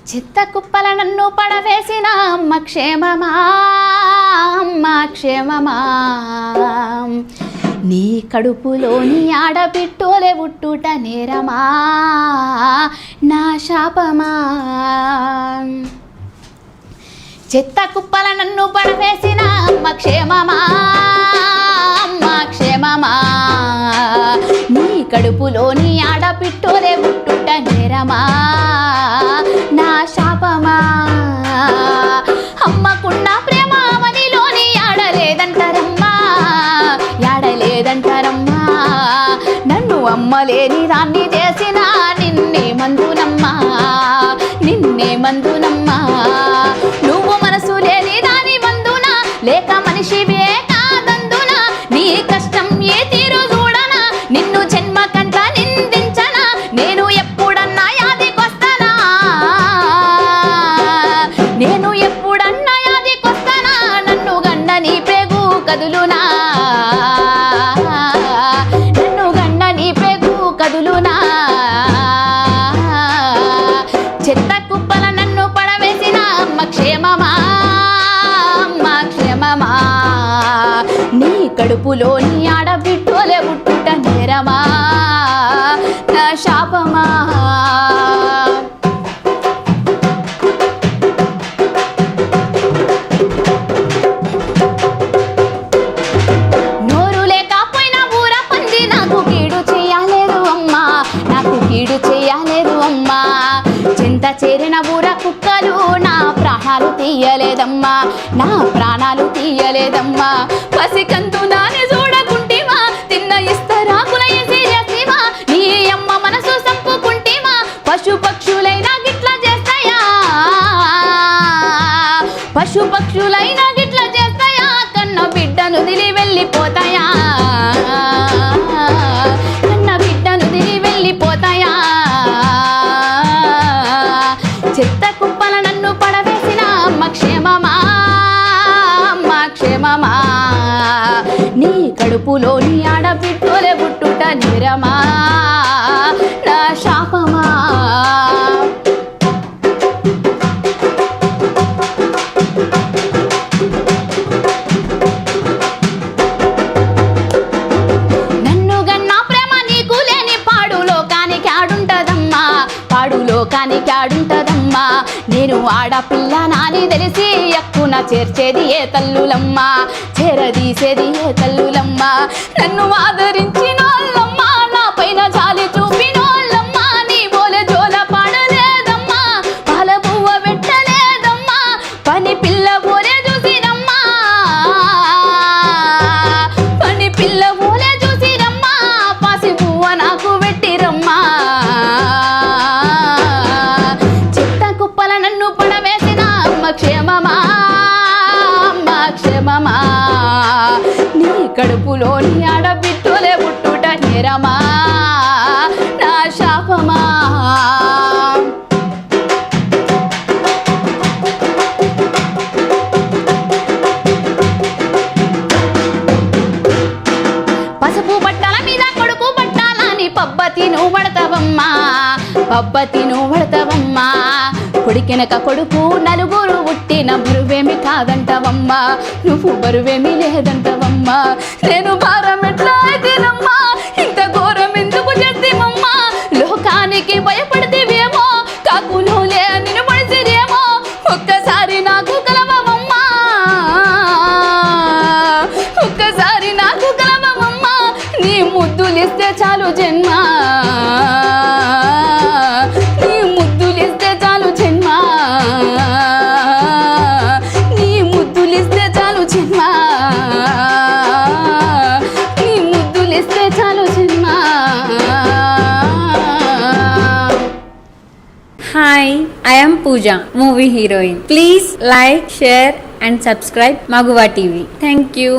చిత్త కుప్పల నన్ను పడవేసిన అమ్మ క్షేమమా, అమ్మ క్షేమమా. నీ కడుపులోని ఆడబిట్టోలే ఉట్టుట నేరమా, నా శాపమా. చిత్త కుప్పల నన్ను పడవేసిన అమ్మ క్షేమమా, అమ్మ క్షేమమా. నీ కడుపులోని ఆడబిట్టోలే ఉట్టుట నేరమా, నా శాపమా. అమ్మకున్న ప్రేమ అవనిలోని ఆడలేదంటారమ్మా, ఆడలేదంటారమ్మా. నన్ను అమ్మలేని దాన్ని చేసిన నిన్నే మందునమ్మా, నిన్నే మందునమ్మా. నువ్వు మనసు లేని దాని మందున, లేక మనిషివే కాదందున. నీ కష్టం ఏ తీరు చూడనా, నిన్ను జన్మ కంట నిందించనా. నేను ఎప్పుడన్నా యాదికొస్తానా, నేను ఎప్పుడన్నా యాదికొస్తానా. నన్ను గండ నీ పేగు కదులునా, నన్ను గండ నీ పేగు కదులునా. చెత్త కుప్పల నన్ను పడవేసిన అమ్మ క్షేమమా, అమ్మ క్షేమమా. నీ కడుపులోని ఆడబిట్టోలే పుట్టుట నేరమా, నా శాపమా. నోరు లేకపోయినా ఊర పంది నాకు కీడు చేయలేదు అమ్మా, నాకు కీడు చేయలేదు అమ్మా. చింత చేరిన ఊర కుక్కలు నా ప్రాణాలు తీయలేదమ్మా, నా ప్రాణాలు తీయలేదమ్మా. పసికంతు నాని చూడకుంటివా, తిన్న ఇస్తరాకుల ఎసిరేసివా. నీ అమ్మ మనసు సంపుకుంటివా, పశు పక్షులైనా గిట్ల చేస్తాయా, పశు పక్షులైనా గిట్ల చేస్తాయా. కన్న బిడ్డను దిలి వెళ్ళిపోతాయా, కన్న బిడ్డను దిలి వెళ్ళిపోతాయా. చెత్త కుప్పల నన్ను పడవేసిన అమ్మ క్షేమమా, అమ్మ క్షేమమా. నీ కడుపులోని ఆడబిట్టోలే పుట్టుట నేరమా, నా శాపమా. నన్ను గన్నా ప్రేమ నీకు లేని పాడు లోకానికి ఆడుంటదమ్మా, పాడు లోకానికి ఆడుంటదమ్మా. నేను ఆడపిల్ల నాని తెలిసి ఎక్కున చేర్చేది ఏ తల్లులమ్మా, చేరదీసేది ఏ తల్లులమ్మా. నన్ను ఆదరించినోళ్ళమ్మా, నా పైన జాలి చూపినోళ్ళమ్మా. నీ బోలే జోల పాడలేదమ్మా, పాల పువ్వ పెట్టలేదమ్మా. పని పిల్ల బోలే చూసిరమ్మా, పని పిల్ల బోలే చూసిరమ్మా. పాసి పువ్వ నాకు పెట్టిరమ్మా. చిత్త కుప్పల నన్ను పడవేసిన అమ్మ క్షేమమా, అమ్మ క్షేమమా. నీ కడుపులోని ఆడబిట్టోలే పుట్టుట నేరమా, నా శాపమా. పసుపు బట్టల మీద కొడుకు బట్టాలని పబ్బతి నువ్వు పడతావమ్మా, పబ్బతి నువ్వు పడతావమ్మా. కొడుకెనక కొడుకు నలుగురు పుట్టిన బరువేమి కాదంటవమ్మా, నువ్వు బరువేమి లేదంటవమ్మా. నేను భారం ఎట్లా అయితేనమ్మా, ఇంత ఘోరం ఎందుకు చేస్తేమమ్మా. లోకానికి భయపడితేవేమో, కాకులు లే నిన్ను పడితేరేమో. ఒక్కసారి నాకు కలవమమ్మా, ఒక్కసారి నాకు కలవమమ్మా. నీ ముద్దులిస్తే చాలు జన్మ, నీ ముద్దులిస్తే చాలు జన్మ, నీ ముద్దులిస్తే చాలు జన్మ, నీ ముద్దులిస్తే చాలు జన్మ. Hi, I am Pooja, movie heroine. Please like, share and subscribe Maguva TV. Thank you.